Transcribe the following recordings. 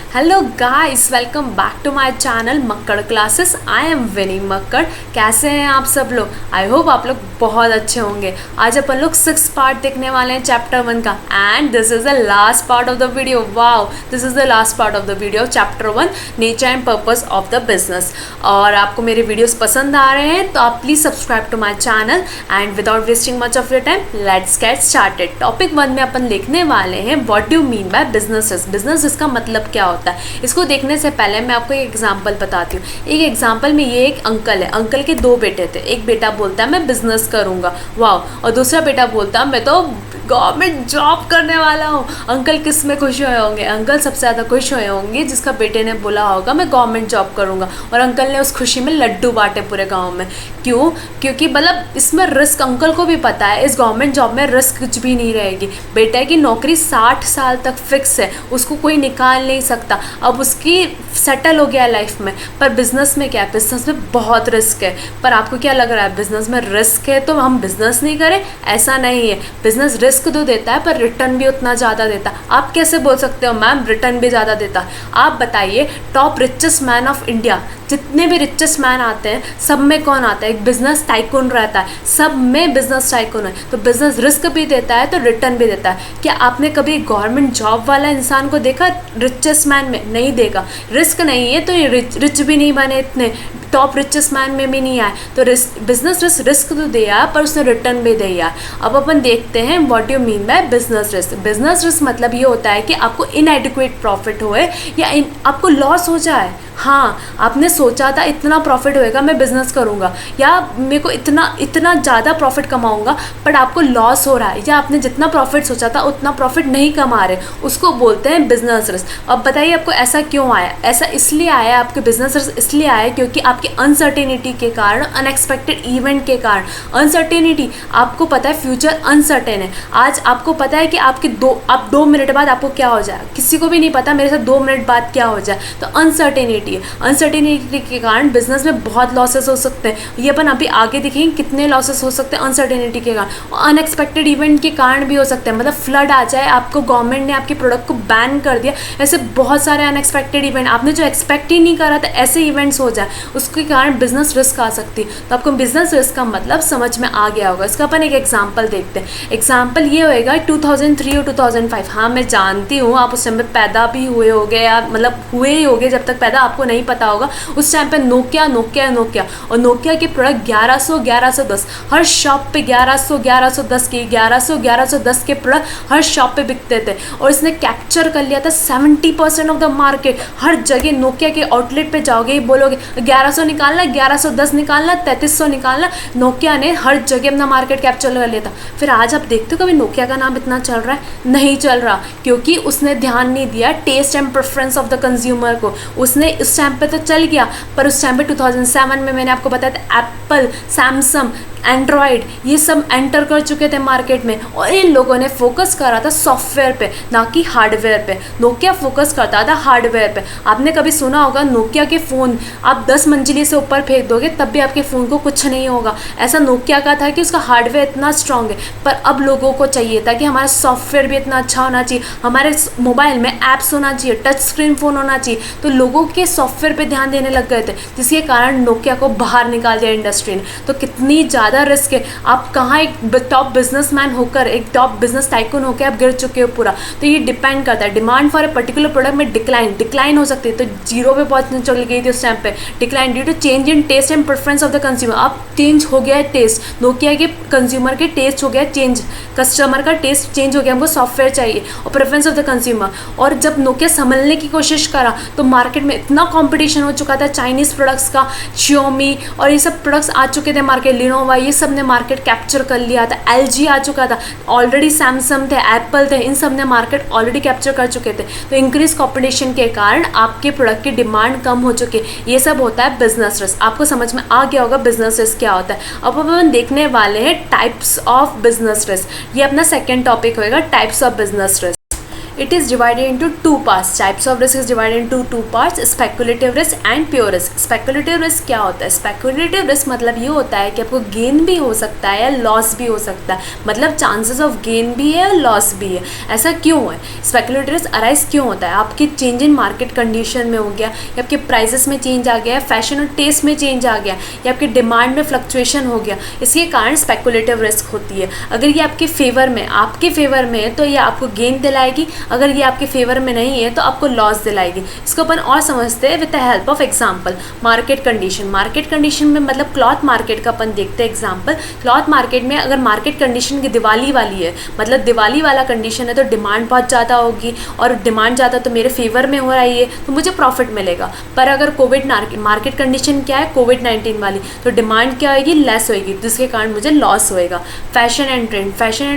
Hello guys, welcome back to my channel Makkar classes. I am Vinni Makkar. कैसे हैं आप सब लोग? आई होप आप लोग बहुत अच्छे होंगे। आज अपन लोग 6 पार्ट देखने वाले हैं चैप्टर 1 का, and this is the last part of the video. Wow, this is the last part of the video, chapter 1, nature and purpose of the business. और आपको मेरे वीडियोस पसंद आ रहे हैं तो आप please subscribe to my channel. And without wasting much of your time, let's get started. Topic 1 में अपन देखने वाले हैं what do mean by businesses. Business इसका मतलब क्या होता है। इसको देखने से पहले मैं आपको एक एग्जांपल बताती हूँ। एक एग्जांपल में ये एक अंकल है, अंकल के 2 बेटे थे। एक बेटा बोलता है मैं बिजनेस करूँगा, वाह, और दूसरा बेटा बोलता है मैं तो गवर्नमेंट जॉब करने वाला हूँ। अंकल किस में खुश हुए होंगे? अंकल सबसे ज़्यादा खुश हुए होंगे जिसका बेटे ने बोला होगा मैं गवर्नमेंट जॉब करूँगा, और अंकल ने उस खुशी में लड्डू बांटे पूरे गाँव में। क्यों? क्योंकि मतलब इसमें रिस्क अंकल को भी पता है, इस गवर्नमेंट जॉब में रिस्क कुछ भी नहीं रहेगी। बेटे की नौकरी 60 साल तक फिक्स है, उसको कोई निकाल नहीं सकता। अब उसकी सेटल हो गया है लाइफ में। पर बिजनेस में क्या है? बिजनेस में बहुत रिस्क है। पर आपको क्या लग रहा है बिजनेस में रिस्क है तो हम बिजनेस नहीं करें? ऐसा नहीं है। बिजनेस रिस्क तो देता है पर रिटर्न भी उतना ज़्यादा देता है। आप कैसे बोल सकते हो मैम रिटर्न भी ज़्यादा देता है? आप बताइए, top richest man of India, जितने भी रिचेस्ट मैन आते हैं सब में कौन आता है? एक बिजनेस टाइकून रहता है। सब में बिजनेस टाइकून है। तो बिजनेस रिस्क भी देता है तो रिटर्न भी देता है। क्या आपने कभी गवर्नमेंट जॉब वाला इंसान को देखा रिचेस्ट मैन में? नहीं देखा। रिस्क नहीं है तो ये रिच भी नहीं बने, इतने टॉप रिचेस्ट मैन में भी नहीं आए। तो बिजनेस रिस्क तो दिया पर उसने रिटर्न भी दिया। अब अपन देखते हैं what you mean by business risk. Business risk मतलब ये होता है कि आपको इनएडिक्वेट प्रॉफिट होए या आपको लॉस हो जाए। हाँ, आपने सोचा था इतना प्रॉफिट होएगा मैं बिज़नेस करूँगा, या मेरे को इतना ज़्यादा प्रॉफिट कमाऊँगा, बट आपको लॉस हो रहा है, या आपने जितना प्रॉफिट सोचा था उतना प्रॉफिट नहीं कमा रहे, उसको बोलते हैं बिजनेस रिस्क। अब बताइए आपको ऐसा क्यों आया? ऐसा इसलिए आया, आपके बिजनेस रिस्क इसलिए आया क्योंकि आपकी अनसर्टेनिटी के कारण, अनएक्सपेक्टेड इवेंट के कारण। अनसर्टेनिटी, आपको पता है फ्यूचर अनसर्टेन है। आज आपको पता है कि आप 2 मिनट बाद आपको क्या हो जाए, किसी को भी नहीं पता मेरे साथ 2 मिनट बाद क्या हो जाए। तो अनसर्टेनिटी, अनसर्टेनिटी के कारण बिजनेस में बहुत लॉसेस हो सकते हैं। ये अपन अभी आगे देखेंगे कितने लॉसेस हो सकते हैं अनसर्टेनिटी के कारण। अनएक्सपेक्टेड इवेंट के कारण भी हो सकते हैं, मतलब फ्लड आ जाए, आपको गवर्नमेंट ने आपके प्रोडक्ट को बैन कर दिया। ऐसे बहुत सारे अनएक्सपेक्टेड इवेंट, आपने जो एक्सपेक्ट ही नहीं करा था ऐसे इवेंट्स हो जाए, उसके कारण बिजनेस रिस्क आ सकती है। तो आपको बिजनेस रिस्क का मतलब समझ में आ गया होगा। इसका अपन एक एग्जाम्पल देखते हैं। एग्जाम्पल ये होएगा 2003 और 2005। हाँ, मैं जानती हूँ आप उस समय पैदा भी हुए होगे, या मतलब हुए ही होगे। जब तक पैदा आपको नहीं पता होगा, उस टाइम पे नोकिया और नोकिया के प्रोडक्ट 1110 हर शॉप पे 1110 के प्रोडक्ट हर शॉप पे बिकते थे। और इसने कैप्चर कर लिया था 70% ऑफ द मार्केट। हर जगह नोकिया के आउटलेट पे जाओगे ही बोलोगे 1100 निकालना, 1110 निकालना, 3300 निकालना। नोकिया ने हर जगह अपना मार्केट कैप्चर कर लिया था। फिर आज आप देखते हो कभी नोकिया का नाम इतना चल रहा है? नहीं चल रहा, क्योंकि उसने ध्यान नहीं दिया taste and preference of the consumer को। उसने उस टाइम पे तो चल गया, पर उस टाइम पे 2007 में मैंने आपको बताया था एप्पल, सैमसंग, एंड्रॉयड, ये सब एंटर कर चुके थे मार्केट में, और इन लोगों ने फोकस करा था सॉफ्टवेयर पे, ना कि हार्डवेयर पे। नोकिया फोकस करता था हार्डवेयर पे। आपने कभी सुना होगा नोकिया के फ़ोन आप 10 मंजिले से ऊपर फेंक दोगे तब भी आपके फ़ोन को कुछ नहीं होगा। ऐसा नोकिया का था कि उसका हार्डवेयर इतना स्ट्रांग है। पर अब लोगों को चाहिए था कि हमारा सॉफ्टवेयर भी इतना अच्छा होना चाहिए, हमारे मोबाइल में ऐप्स होना चाहिए, टच स्क्रीन फ़ोन होना चाहिए। तो लोगों के सॉफ्टवेयर पे ध्यान देने लग गए थे, जिसके कारण नोकिया को बाहर निकाल दिया इंडस्ट्री ने। तो कितनी ज़्यादा रिस्क है। आप कहाँ एक टॉप बिजनेसमैन होकर, एक टॉप बिजनेस टाइकून होकर आप गिर चुके हो पूरा। तो ये डिपेंड करता है, demand for a particular product में डिक्लाइन हो सकती है। तो 0 पे पहुंचने चली गई थी उस टाइम पे, decline due to change in taste and preference of the consumer. अब चेंज हो गया है टेस्ट, नोकिया के कंज्यूमर के टेस्ट हो गया चेंज, कस्टमर का टेस्ट चेंज हो गया, हमको सॉफ्टवेयर चाहिए और प्रेफरेंस ऑफ द कंज्यूमर। और जब नोकिया संभलने की कोशिश करा तो मार्केट में इतना कॉम्पिटिशन हो चुका था चाइनीज़ प्रोडक्ट्स का, Xiaomi और ये सब प्रोडक्ट्स आ चुके थे मार्केट, लिनोवा, ये सब ने मार्केट कैप्चर कर लिया था। LG आ चुका था ऑलरेडी, सैमसंग थे, एप्पल थे, इन सब ने मार्केट ऑलरेडी कैप्चर कर चुके थे। तो इंक्रीज कॉम्पिटिशन के कारण आपके प्रोडक्ट की डिमांड कम हो चुकी है। ये सब होता है बिजनेस रिस्क। आपको समझ में आ गया होगा बिजनेस रिस्क क्या होता है। अब अपन देखने वाले हैं टाइप्स ऑफ बिजनेस रिस्क। ये अपना सेकेंड टॉपिक होएगा, types of business risk. It is divided into two parts. Types of risk is divided into two parts: speculative risk and pure risk. Speculative risk क्या होता है? Speculative risk मतलब ये होता है कि आपको गेन भी हो सकता है या लॉस भी हो सकता है, मतलब चांसेस ऑफ गेन भी है और लॉस भी है। ऐसा क्यों है? स्पेकुलेटिव रिस्क अराइज क्यों होता है? आपके चेंज इन मार्केट कंडीशन में हो गया, या आपके प्राइसेस में चेंज आ गया, फैशन और टेस्ट में चेंज आ गया, या आपके डिमांड में फ्लक्चुएशन हो गया, इसके कारण स्पेकुलेटिव रिस्क होती है। अगर ये आपके फेवर में है तो ये आपको गेन दिलाएगी, अगर ये आपके फेवर में नहीं है तो आपको लॉस दिलाएगी। इसको अपन और समझते हैं with the help of example. Market condition में मतलब क्लॉथ मार्केट का अपन देखते हैं एग्जांपल। क्लॉथ मार्केट में अगर मार्केट कंडीशन की दिवाली वाली है, मतलब दिवाली वाला कंडीशन है, तो डिमांड बहुत ज़्यादा होगी और डिमांड ज़्यादा तो मेरे फेवर में हो रही है तो मुझे प्रॉफिट मिलेगा। पर अगर मार्केट कंडीशन क्या है, कोविड-19 वाली, तो डिमांड क्या होगी, लेस होगी, जिसके कारण मुझे लॉस होएगा। फैशन एंड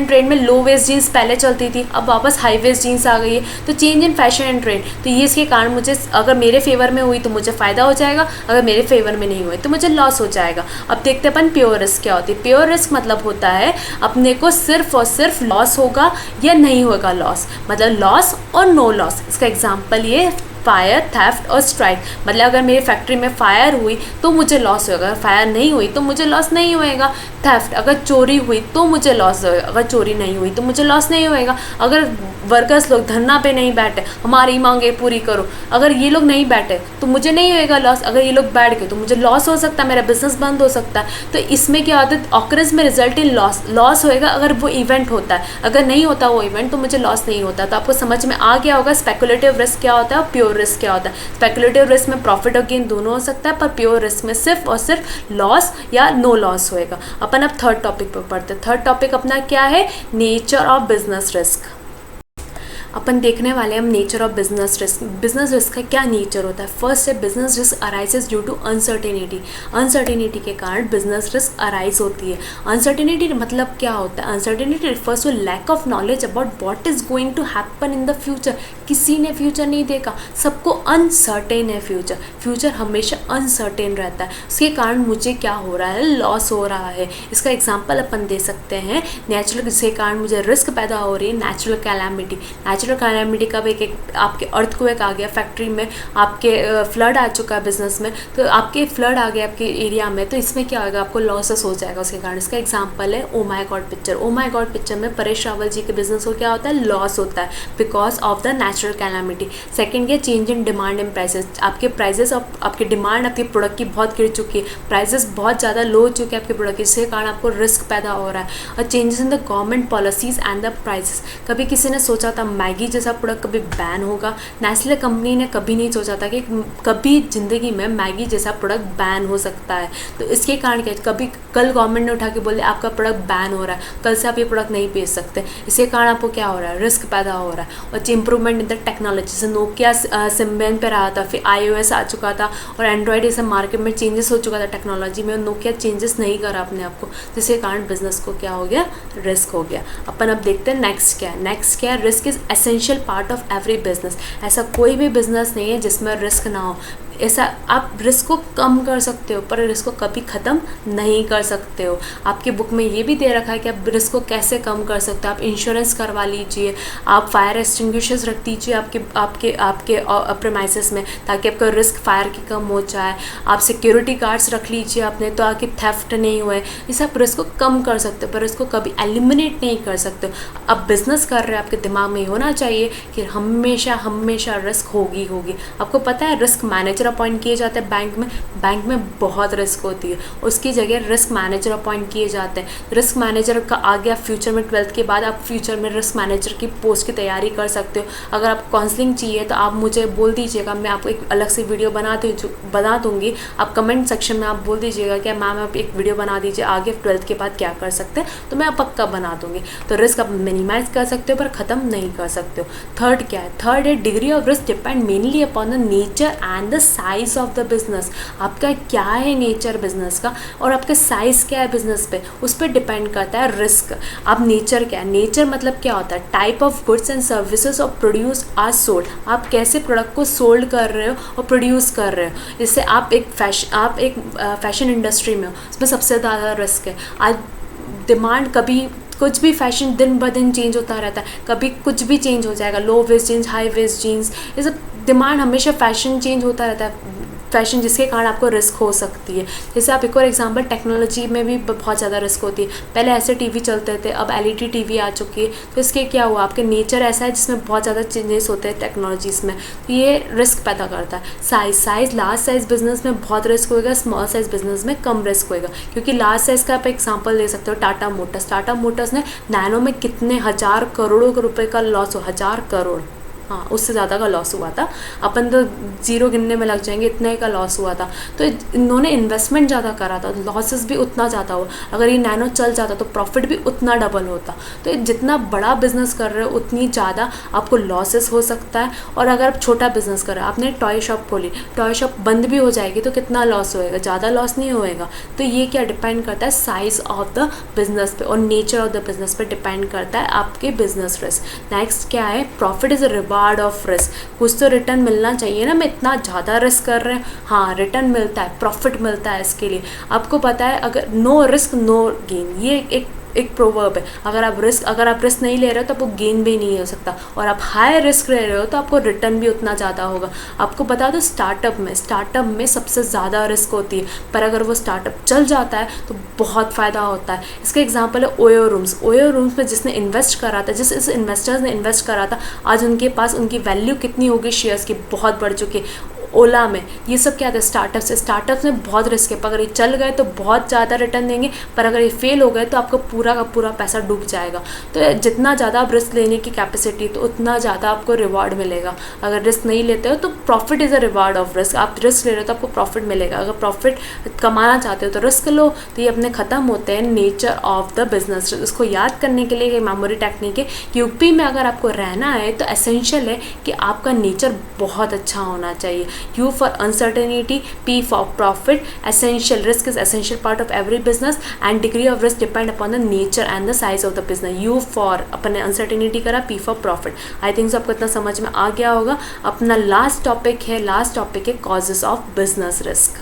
ट्रेंड में लो वेस्ट जीन्स पहले चलती थी, अब वापस हाई वेस्ट जीन्स आ गई है, तो change in fashion and trend, तो ये इसके कारण मुझे अगर मेरे फेवर में हुई तो मुझे फ़ायदा हो जाएगा, अगर मेरे फेवर में नहीं हुई तो मुझे लॉस हो जाएगा। अब देखते हैं अपन प्योर रिस्क क्या होती है। प्योर रिस्क मतलब होता है अपने को सिर्फ और सिर्फ लॉस होगा या नहीं होगा लॉस, मतलब लॉस और नो लॉस। इसका एग्जाम्पल ये फायर, थेफ्ट और स्ट्राइक, मतलब अगर मेरी फैक्ट्री में फायर हुई तो मुझे लॉस होगा, अगर फायर नहीं हुई तो मुझे लॉस नहीं होएगा। थेफ्ट, अगर चोरी हुई तो मुझे लॉस होएगा, अगर चोरी नहीं हुई तो मुझे लॉस नहीं होएगा। अगर वर्कर्स लोग धरना पे नहीं बैठे, हमारी मांगे पूरी करो, अगर ये लोग नहीं बैठे तो मुझे नहीं होएगा लॉस, अगर ये लोग बैठ गए तो मुझे लॉस हो सकता है, मेरा बिजनेस बंद हो सकता है। तो इसमें क्या होता है, ऑकरेंस में रिजल्ट इन लॉस होएगा अगर वो इवेंट होता है, अगर नहीं होता वो इवेंट तो मुझे लॉस नहीं होता। तो आपको समझ में आ गया होगा स्पेकुलेटिव रिस्क क्या होता है और प्योर रिस्क क्या होता है। स्पेकुलेटिव रिस्क में प्रॉफिट और गेन दोनों हो सकता है, पर प्योर रिस्क में सिर्फ और सिर्फ लॉस या नो लॉस होएगा। अपन अब थर्ड टॉपिक पर पढ़ते हैं। थर्ड टॉपिक अपना क्या है, नेचर ऑफ बिजनेस रिस्क। अपन देखने वाले हम nature of business risk. Business risk का क्या नेचर होता है? फर्स्ट है business risk arises due to uncertainty के कारण बिजनेस रिस्क अराइज होती है। अनसर्टेनिटी मतलब क्या होता है? Uncertainty refers to lack of knowledge about what is going to happen in the future. किसी ने फ्यूचर नहीं देखा, सबको अनसर्टेन है फ्यूचर हमेशा अनसर्टेन रहता है, उसके कारण मुझे क्या हो रहा है, लॉस हो रहा है। इसका एग्जाम्पल अपन दे सकते हैं नेचुरल, जिसके कारण मुझे रिस्क पैदा हो रही है, नेचुरल कैलामिटी का भी एक आपके अर्थक्वेक आ गया फैक्ट्री में, आपके फ्लड आ चुका है बिजनेस में, तो आपके फ्लड आ गया आपके एरिया में, तो इसमें क्या होगा, आपको लॉसेस हो जाएगा उसके कारण। इसका एग्जांपल है oh my God picture. O my God picture में परेश रावल जी के बिजनेस को क्या होता है, लॉस होता है because of the natural calamity. Second है change in demand and prices. आपके प्राइसेस और आपकी डिमांड आपके प्रोडक्ट की बहुत गिर चुकी है, प्राइसेस बहुत ज़्यादा लो हो चुके हैं आपके प्रोडक्ट के, जिसके कारण आपको रिस्क पैदा हो रहा है। और changes in the government policies and the prices. कभी किसी ने सोचा था मैगी जैसा प्रोडक्ट कभी बैन होगा? नेस्ले कंपनी ने कभी नहीं सोचा था कि कभी ज़िंदगी में मैगी जैसा प्रोडक्ट बैन हो सकता है। तो इसके कारण क्या, कभी कल गवर्नमेंट ने उठा के बोले आपका प्रोडक्ट बैन हो रहा है, कल से आप ये प्रोडक्ट नहीं बेच सकते, इसके कारण आपको क्या हो रहा है, रिस्क पैदा हो रहा है। और इंप्रूवमेंट इन द टेक्नोलॉजी, जैसे नोकिया सिम्बेन पे रहा था, फिर iOS आ चुका था और एंड्रॉयड जैसे मार्केट में चेंजेस हो चुका था टेक्नोलॉजी में, और नोकिया चेंजेस नहीं करा अपने आप को, जिसके कारण बिजनेस को क्या हो गया, रिस्क हो गया। अपन अब देखते हैं नेक्स्ट क्या है। Risk is essential part of every business. ऐसा कोई भी बिजनेस नहीं है जिसमें रिस्क ना हो। ऐसा आप रिस्क को कम कर सकते हो पर रिस्क को कभी ख़त्म नहीं कर सकते हो। आपकी बुक में ये भी दे रखा है कि आप रिस्क को कैसे कम कर सकते हो। आप इंश्योरेंस करवा लीजिए, आप फायर एक्सटिंग्विशर्स रख दीजिए आपके प्रेमाइसेस में, ताकि आपका रिस्क फायर की कम हो जाए। आप सिक्योरिटी गार्ड्स रख लीजिए अपने, तो आपकी थेफ्ट नहीं हुए। इसे आप रिस्क को कम कर सकते हो पर रिस्क को कभी एलिमिनेट नहीं कर सकते हो। अब बिजनेस कर रहे हैं, आपके दिमाग में होना चाहिए कि हमेशा रिस्क होगी। आपको पता है रिस्क मैनेजर अपॉइंट किए जाते हैं बैंक में बहुत रिस्क होती है, उसकी जगह रिस्क मैनेजर अपॉइंट किए जाते हैं। रिस्क मैनेजर का आ गया फ्यूचर में, 12th के बाद आप फ्यूचर में रिस्क मैनेजर की पोस्ट की तैयारी कर सकते हो। अगर आप काउंसलिंग चाहिए तो आप मुझे बोल दीजिएगा, मैं आपको एक अलग से वीडियो बना दूंगी। आप कमेंट सेक्शन में आप बोल दीजिएगा कि मैम आप एक वीडियो बना दीजिए आगे 12th के बाद क्या कर सकते हैं, तो मैं पक्का बना दूंगी। तो रिस्क आप मिनिमाइज कर सकते हो पर ख़त्म नहीं कर सकते हो। थर्ड क्या है? थर्ड है degree of risk depend mainly upon the nature and the size of the business. आपका क्या है नेचर बिजनेस का और आपका साइज क्या है बिजनेस पे, उस पर डिपेंड करता है रिस्क। अब नेचर क्या है? नेचर मतलब क्या होता है? Type of goods and services of produce are sold. आप कैसे प्रोडक्ट को सोल्ड कर रहे हो और प्रोड्यूस कर रहे हो। जैसे आप एक फैशन इंडस्ट्री में हो, उसमें सबसे ज़्यादा रिस्क है। आज डिमांड कभी कुछ भी फैशन दिन ब दिन चेंज होता रहता है, कभी कुछ भी चेंज हो जाएगा, low waist jeans, high waist jeans, ये सब डिमांड, हमेशा फैशन चेंज होता रहता है फैशन, जिसके कारण आपको रिस्क हो सकती है। जैसे आप एक और एग्जांपल, टेक्नोलॉजी में भी बहुत ज़्यादा रिस्क होती है। पहले ऐसे टीवी चलते थे, अब एलईडी टीवी आ चुकी है, तो इसके क्या हुआ, आपके नेचर ऐसा है जिसमें बहुत ज़्यादा चेंजेस होते हैं टेक्नोलॉजीज़ में, तो ये रिस्क पैदा करता है। साइज़ लार्ज साइज़ बिजनेस में बहुत रिस्क होएगा, स्मॉल साइज़ बिजनेस में कम रिस्क होएगा, क्योंकि लार्ज साइज़ का आप एग्जाम्पल ले सकते हो टाटा मोटर्स ने नैनो में कितने हज़ार करोड़ों रुपये का लॉस हो, 1000 करोड़, हाँ उससे ज़्यादा का लॉस हुआ था, अपन तो ज़ीरो गिनने में लग जाएंगे, इतने का लॉस हुआ था। तो इन्होंने इन्वेस्टमेंट ज़्यादा करा था, लॉसेस भी उतना ज़्यादा हुआ। अगर ये नैनो चल जाता तो प्रॉफिट भी उतना डबल होता। तो जितना बड़ा बिजनेस कर रहे हो उतनी ज़्यादा आपको लॉसेस हो सकता है। और अगर आप छोटा बिजनेस कर रहे हो, आपने टॉय शॉप खोली, टॉय शॉप बंद भी हो जाएगी तो कितना लॉस होएगा, ज़्यादा लॉस नहीं होएगा। तो ये क्या डिपेंड करता है, साइज़ ऑफ द बिजनेस पे और नेचर ऑफ द बिजनेस पे डिपेंड करता है आपके बिजनेस रिस्क। नेक्स्ट क्या है, profit is a reward of risk. कुछ तो रिटर्न मिलना चाहिए ना, मैं इतना ज़्यादा रिस्क कर रहे हैं, हाँ रिटर्न मिलता है, प्रॉफिट मिलता है। इसके लिए आपको पता है, अगर नो रिस्क नो गेन, ये एक प्रोवर्ब है। अगर आप रिस्क नहीं ले रहे हो तो आपको गेन भी नहीं हो सकता, और आप हाई रिस्क ले रहे हो तो आपको रिटर्न भी उतना ज़्यादा होगा। आपको बता दो, स्टार्टअप में सबसे ज़्यादा रिस्क होती है, पर अगर वो स्टार्टअप चल जाता है तो बहुत फ़ायदा होता है। इसका एग्जांपल है ओयो रूम्स में जिसने इन्वेस्ट करा था, जिस इन्वेस्टर्स ने इन्वेस्ट करा था, आज उनके पास उनकी वैल्यू कितनी होगी शेयर्स की, बहुत बढ़ चुकी है। ओला में ये सब क्या था, स्टार्टअप्स में बहुत रिस्क है, पर अगर ये चल गए तो बहुत ज़्यादा रिटर्न देंगे, पर अगर ये फेल हो गए तो आपका पूरा का पूरा पैसा डूब जाएगा। तो जितना ज़्यादा आप रिस्क लेने की कैपेसिटी, तो उतना ज़्यादा आपको रिवॉर्ड मिलेगा। अगर रिस्क नहीं लेते हो तो profit is a reward of risk, आप रिस्क ले रहे हो तो आपको प्रॉफिट मिलेगा। अगर प्रॉफिट कमाना चाहते हो तो रिस्क लो, तो ये अपने ख़त्म होते हैं नेचर ऑफ द बिजनेस। इसको याद करने के लिए मेमोरी टेक्निक है। यूपी में अगर आपको रहना है तो एसेंशियल है कि आपका नेचर बहुत अच्छा होना चाहिए। U for uncertainty, P for profit, essential risk is essential part of every business and degree of risk depend upon the nature and the size of the business. U for अपने uncertainty करा, P for profit. I think so आपको इतना समझ में आ गया होगा। अपना last topic है causes of business risk.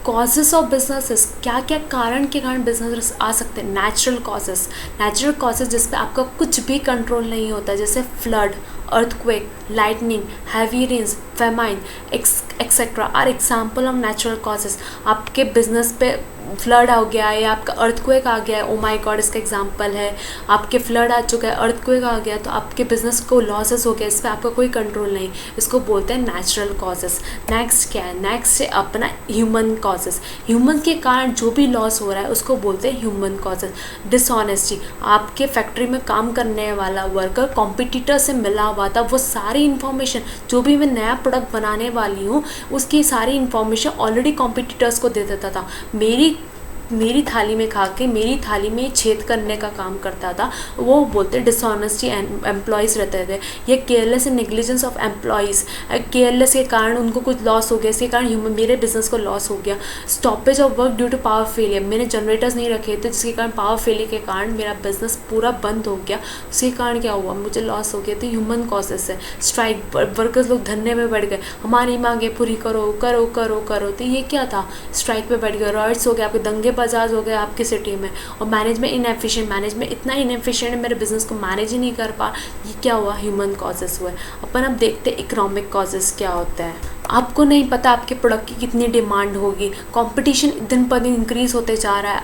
Causes of businesses, क्या क्या कारण के कारण बिजनेस रिस्क आ सकते हैं। नेचुरल कॉजेस जिस पे आपका कुछ भी कंट्रोल नहीं होता, जैसे flood, earthquake, lightning, heavy rains, famine, etc. Are example of natural causes. आपके बिजनेस पे फ्लड आ गया है या आपका अर्थक्वेक आ गया है, ओ माय गॉड इसका एग्जांपल है। आपके फ्लड आ चुका है, अर्थक्वेक आ गया, तो आपके बिजनेस को लॉसेस हो गया, इस पर आपका कोई कंट्रोल नहीं, इसको बोलते हैं नेचुरल कॉजेस। नेक्स्ट क्या है, नेक्स्ट है अपना ह्यूमन कॉजेस। ह्यूमन के कारण जो भी लॉस हो रहा है उसको बोलते हैं ह्यूमन कॉजेस। डिसऑनेस्टी, आपके फैक्ट्री में काम करने वाला वर्कर कॉम्पिटिटर से मिला हुआ था, वो सारी इन्फॉर्मेशन, जो भी मैं नया प्रोडक्ट बनाने वाली हूँ उसकी सारी इन्फॉर्मेशन ऑलरेडी कॉम्पिटिटर्स को दे देता था। मेरी थाली में खा के मेरी थाली में छेद करने का काम करता था, वो बोलते डिसऑनेस्टी एम्प्लॉयज़ रहते थे। ये careless and negligence of employees, careless के कारण उनको कुछ लॉस हो गया, इसके कारण मेरे बिजनेस को लॉस हो गया। Stoppage of work due to power failure, मैंने जनरेटर्स नहीं रखे थे जिसके कारण पावर फेलियर के कारण मेरा बिजनेस पूरा बंद हो गया, उसके कारण क्या हुआ, मुझे लॉस हो गया। तो ह्यूमन कॉजेस है। स्ट्राइक, वर्कर्स लोग धरने में बैठ गए, हमारी मांगे पूरी करो करो करो करो, तो ये क्या था, स्ट्राइक पे बैठ गए। रॉयट्स हो गए, आपके दंगे बाजाज हो गए आपकी सिटी में। और मैनेजमेंट मैनेजमेंट इतना इनएफिशिएंट है, मेरे बिजनेस को मैनेज ही नहीं कर पा, ये क्या हुआ, ह्यूमन कॉजेस हुए। अपन अब देखते हैं इकोनॉमिक कॉजेस क्या होते हैं। आपको नहीं पता आपके प्रोडक्ट की कितनी डिमांड होगी, कंपटीशन दिन पर दिन इंक्रीज होते जा रहा है।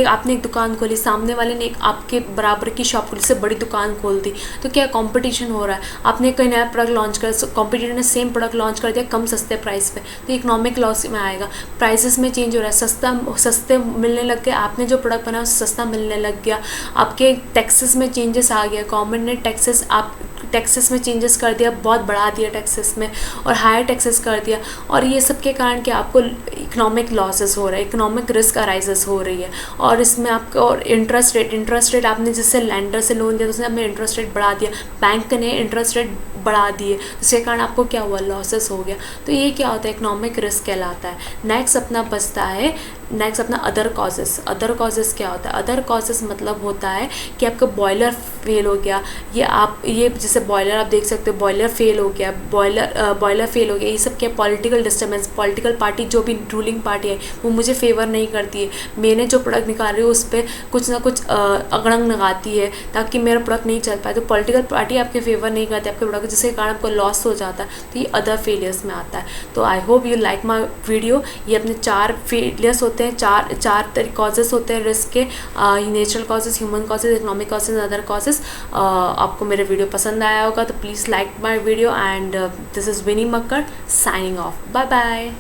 आपने एक दुकान खोली, सामने वाले ने एक आपके बराबर की शॉप खोली, से बड़ी दुकान खोल दी, तो क्या कंपटीशन हो रहा है। आपने कोई नया प्रोडक्ट लॉन्च कर, कॉम्पिटिटर ने सेम प्रोडक्ट लॉन्च कर दिया कम सस्ते प्राइस पे, तो इकोनॉमिक लॉस में आएगा। प्राइसेस में चेंज हो रहा है, सस्ते मिलने लग गए, आपने जो प्रोडक्ट बनाया सस्ता मिलने लग गया। आपके टैक्सेस में चेंजेस आ गया, गवर्नमेंट ने टैक्सेस में चेंजेस कर दिया, बहुत बढ़ा दिया टैक्सेस में, और हायर टैक्सेस कर दिया। और ये सब के कारण कि आपको इकोनॉमिक लॉसेस हो रहे हैं, इकोनॉमिक रिस्क अराइजेस हो रही है। और इसमें आपको और इंटरेस्ट रेट आपने जिससे लैंडर से लोन दिया तो उसने अपने इंटरेस्ट रेट बढ़ा दिया, बैंक ने इंटरेस्ट रेट बढ़ा दिए, जिसके कारण आपको क्या हुआ, लॉसेस हो गया। तो ये क्या होता है, इकोनॉमिक रिस्क कहलाता है। नेक्स्ट अपना बचता है नेक्स्ट अपना अदर कॉजेस। अदर कॉजेस क्या होता है? अदर कॉजेस मतलब होता है कि आपका बॉयलर फेल हो गया, ये जैसे बॉयलर आप देख सकते हो, बॉयलर फेल हो गया, बॉयलर फेल हो गया, ये सब क्या? Political disturbance. पॉलिटिकल पार्टी जो भी रूलिंग पार्टी है वो मुझे फेवर नहीं करती है, मैंने जो प्रोडक्ट निकाल रही हूँ उस पर कुछ ना कुछ अगड़ंग लगाती है ताकि मेरा प्रोडक्ट नहीं चल पाए। तो पॉलिटिकल पार्टी आपके फेवर नहीं करती आपके प्रोडक्ट, जिसके कारण आपको लॉस हो जाता है, तो ये अदर फेलियर्स में आता है। तो I hope you like my video. ये अपने 4 फेलियर्स होते हैं, चार कॉजेस होते हैं रिस्क के, natural causes, human causes, economic causes, other causes. आपको मेरा वीडियो पसंद आया होगा तो please like my video and this is Vinni Makkar signing off. Bye bye.